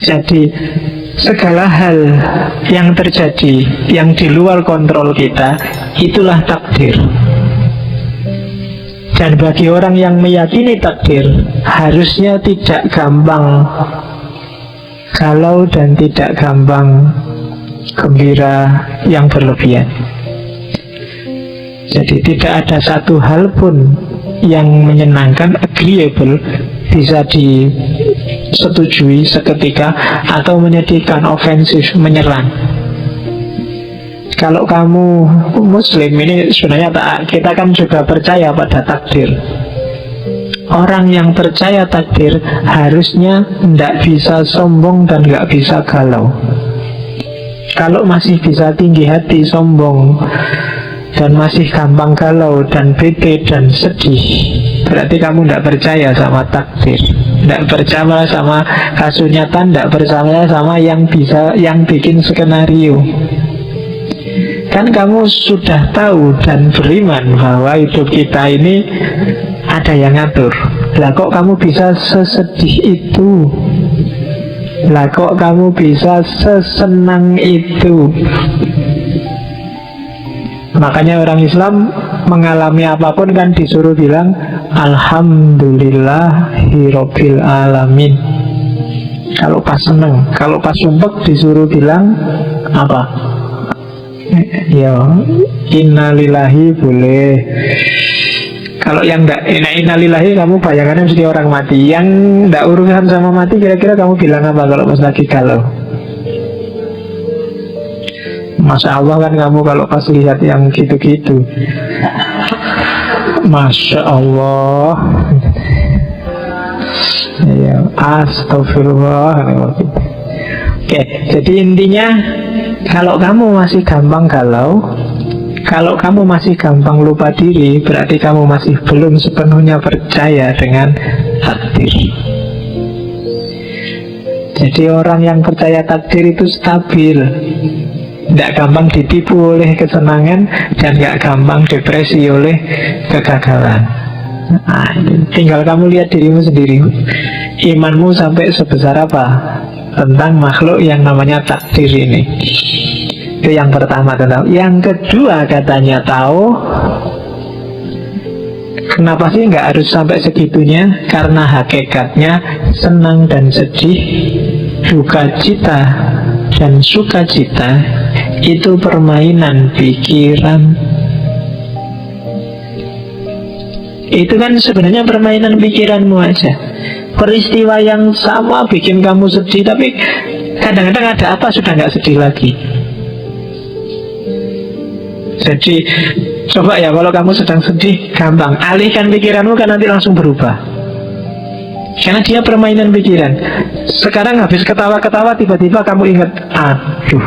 Jadi segala hal yang terjadi yang di luar kontrol kita, itulah takdir. Dan bagi orang yang meyakini takdir, harusnya tidak gampang galau dan tidak gampang gembira yang berlebihan. Jadi tidak ada satu hal pun yang menyenangkan, agreeable, bisa disetujui seketika atau menyedihkan, ofensif, menyerang. Kalau kamu Muslim, ini sebenarnya kita kan juga percaya pada takdir. Orang yang percaya takdir harusnya tidak bisa sombong dan tidak bisa galau. Kalau masih bisa tinggi hati, sombong, dan masih gampang galau dan bete dan sedih, berarti kamu tidak percaya sama takdir, tidak percaya sama kasunyatan, tidak percaya sama yang bikin skenario. Kan kamu sudah tahu dan beriman bahwa hidup kita ini ada yang ngatur. Lah kok kamu bisa sesedih itu? Lah kok kamu bisa sesenang itu? Makanya orang Islam mengalami apapun kan disuruh bilang Alhamdulillahirabbil alamin. Kalau pas seneng, kalau pas sumpek disuruh bilang apa? Ya, innalillahi boleh. Kalau yang enggak innalillahi, kamu bayangannya mesti orang mati. Yang enggak urusan sama mati, kira-kira kamu bilang apa kalau pas lagi galau? Masya Allah kan kamu kalau pas lihat yang gitu-gitu, Masya Allah, ya, astagfirullah. Oke, jadi intinya kalau kamu masih gampang galau, kalau kamu masih gampang lupa diri, berarti kamu masih belum sepenuhnya percaya dengan takdir. Jadi orang yang percaya takdir itu stabil, tidak gampang ditipu oleh kesenangan dan tidak gampang depresi oleh kegagalan. Nah, tinggal kamu lihat dirimu sendiri, imanmu sampai sebesar apa tentang makhluk yang namanya takdir ini. Itu yang pertama. Yang kedua katanya tahu. Kenapa sih nggak harus sampai segitunya? Karena hakikatnya senang dan sedih, duka cita dan sukacita itu permainan pikiran. Itu kan sebenarnya permainan pikiranmu aja. Peristiwa yang sama bikin kamu sedih, tapi kadang-kadang ada apa sudah nggak sedih lagi. Jadi coba ya, kalau kamu sedang sedih, gampang alihkan pikiranmu kan nanti langsung berubah. Karena dia permainan pikiran. Sekarang habis ketawa-ketawa, tiba-tiba kamu ingat, aduh,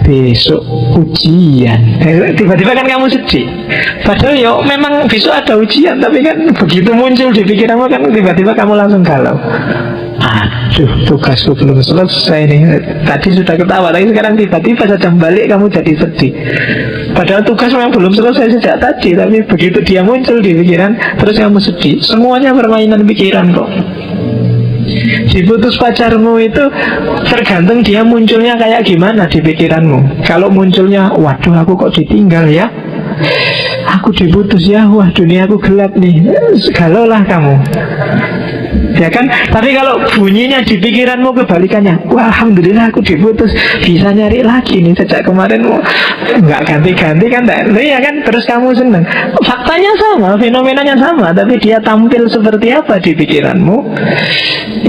besok ujian. Tiba-tiba kan kamu sedih. Padahal ya memang besok ada ujian, tapi kan begitu muncul di pikiranmu kan tiba-tiba kamu langsung galau. Aduh, tugasku belum selesai nih. Tadi sudah ketawa, tapi sekarang tiba-tiba saja balik kamu jadi sedih. Padahal tugas memang belum selesai sejak tadi, tapi begitu dia muncul di pikiran, terus kamu sedih. Semuanya permainan pikiran kok. Diputus pacarmu itu tergantung dia munculnya kayak gimana di pikiranmu. Kalau munculnya, waduh aku kok ditinggal ya, aku diputus ya, wah dunia aku gelap nih, galau lah kamu, ya kan? Tapi kalau bunyinya di pikiranmu kebalikannya, wah alhamdulillah aku diputus, bisa nyari lagi nih, sejak kemarin nggak ganti-ganti kan, ya kan? Terus kamu senang. Faktanya sama, fenomenanya sama, tapi dia tampil seperti apa di pikiranmu,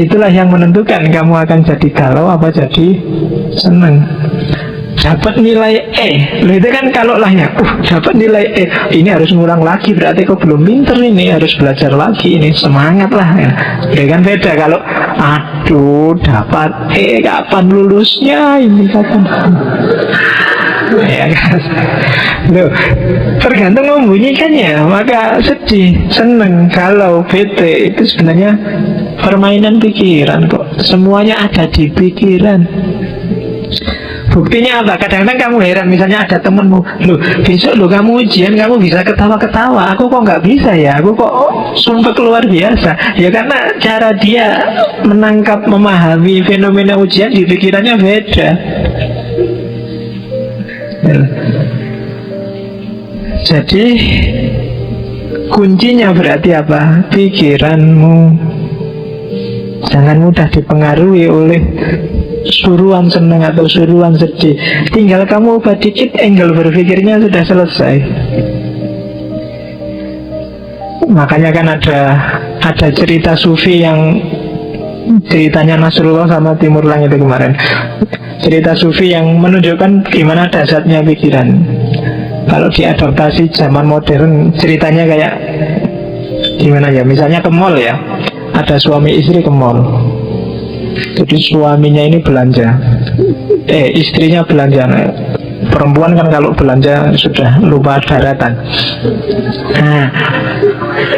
itulah yang menentukan kamu akan jadi galau apa jadi senang. Dapat nilai E, loh itu kan kalau lahnya, dapat nilai E, ini harus ngulang lagi, berarti kok belum pinter ini, harus belajar lagi, ini semangat lah ya. Kan beda kalau, aduh dapat E, kapan lulusnya ini, kapan, ya kan? Loh, tergantung membunyikannya, maka sedih, seneng, galau, bete, itu sebenarnya permainan pikiran kok. Semuanya ada di pikiran. Buktinya apa? Kadang-kadang kamu heran, misalnya ada temenmu, loh besok loh kamu ujian, kamu bisa ketawa-ketawa, aku kok nggak bisa ya, aku kok sumpah luar biasa. Ya karena cara dia menangkap, memahami fenomena ujian di pikirannya beda. Jadi kuncinya berarti apa? Pikiranmu. Jangan mudah dipengaruhi oleh suruhan senang atau suruhan sedih. Tinggal kamu ubah dikit, angle berpikirnya sudah selesai. Makanya kan ada cerita sufi yang ceritanya Nasrullah sama Timurlang itu kemarin. Cerita sufi yang menunjukkan gimana dasarnya pikiran. Kalau diadaptasi zaman modern, ceritanya kayak gimana ya? Misalnya ke mall ya, ada suami istri ke mall. Jadi suaminya ini belanja, istrinya belanja. Perempuan kan kalau belanja sudah lupa daratan. Nah,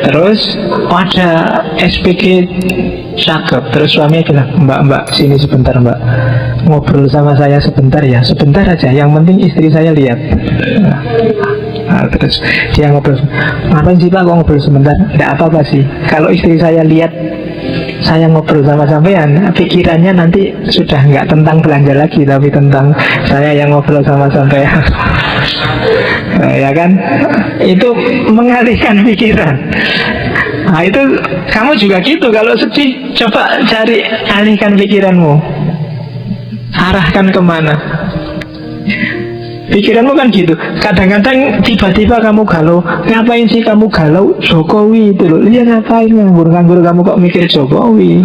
terus ada SPG cakep. Terus suaminya bilang, mbak sini sebentar mbak, ngobrol sama saya sebentar ya. Sebentar aja, yang penting istri saya lihat. Nah, terus dia ngobrol, ngapain sih pak kok ngobrol sebentar? Tidak apa-apa sih, kalau istri saya lihat saya ngobrol sama sampean, pikirannya nanti sudah nggak tentang belanja lagi, tapi tentang saya yang ngobrol sama sampean. Nah, ya kan, itu mengalihkan pikiran. Nah itu kamu juga gitu, kalau sedih coba cari alihkan pikiranmu, arahkan kemana. Pikiranmu kan gitu. Kadang-kadang tiba-tiba kamu galau. Ngapain sih kamu galau? Jokowi itu loh. Dia ngapain nganggur-nganggur kamu kok mikir Jokowi?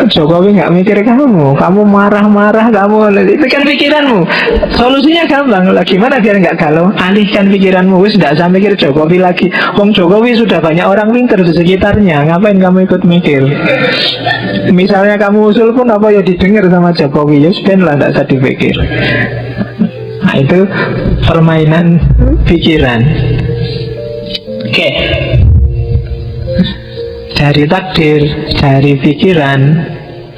Jokowi nggak mikir kamu. Kamu marah-marah, kamu itu kan pikiranmu. Solusinya gampang. Gimana biar nggak galau? Alihkan pikiranmu. Wis nggak usah mikir Jokowi lagi. Wong Jokowi sudah banyak orang pintar di sekitarnya. Ngapain kamu ikut mikir? Misalnya kamu usul pun apa ya didengar sama Jokowi. Ya sudah lah, nggak usah dipikir. Nah itu permainan pikiran. Oke. Dari takdir, dari pikiran,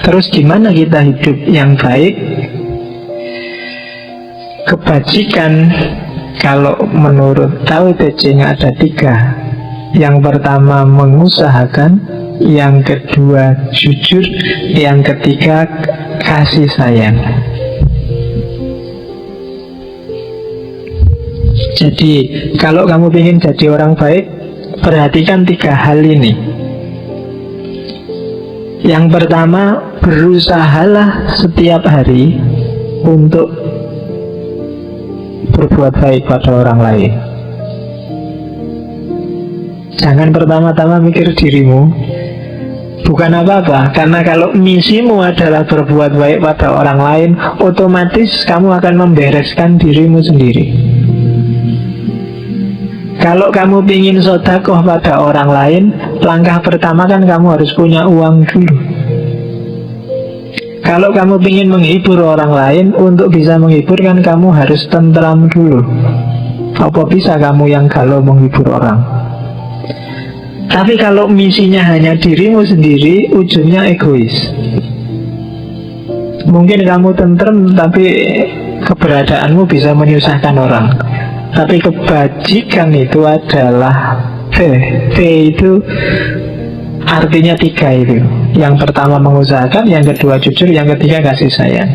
terus gimana kita hidup yang baik? Kebajikan kalau menurut Tao Te Ching ada 3. Yang pertama mengusahakan, yang kedua jujur, yang ketiga kasih sayang. Jadi kalau kamu ingin jadi orang baik, perhatikan 3 hal ini. Yang pertama, berusahalah setiap hari untuk berbuat baik pada orang lain. Jangan pertama-tama mikir dirimu. Bukan apa-apa, karena kalau misimu adalah berbuat baik pada orang lain, otomatis kamu akan membereskan dirimu sendiri. Kalau kamu ingin sedekah pada orang lain, langkah pertama kan kamu harus punya uang dulu. Kalau kamu ingin menghibur orang lain, untuk bisa menghibur kan kamu harus tentram dulu. Apa bisa kamu yang galau menghibur orang? Tapi kalau misinya hanya dirimu sendiri, ujungnya egois. Mungkin kamu tentrem, tapi keberadaanmu bisa menyusahkan orang. Tapi kebajikan itu adalah T itu artinya 3 itu. Yang pertama mengusahakan, yang kedua jujur, yang ketiga kasih sayang.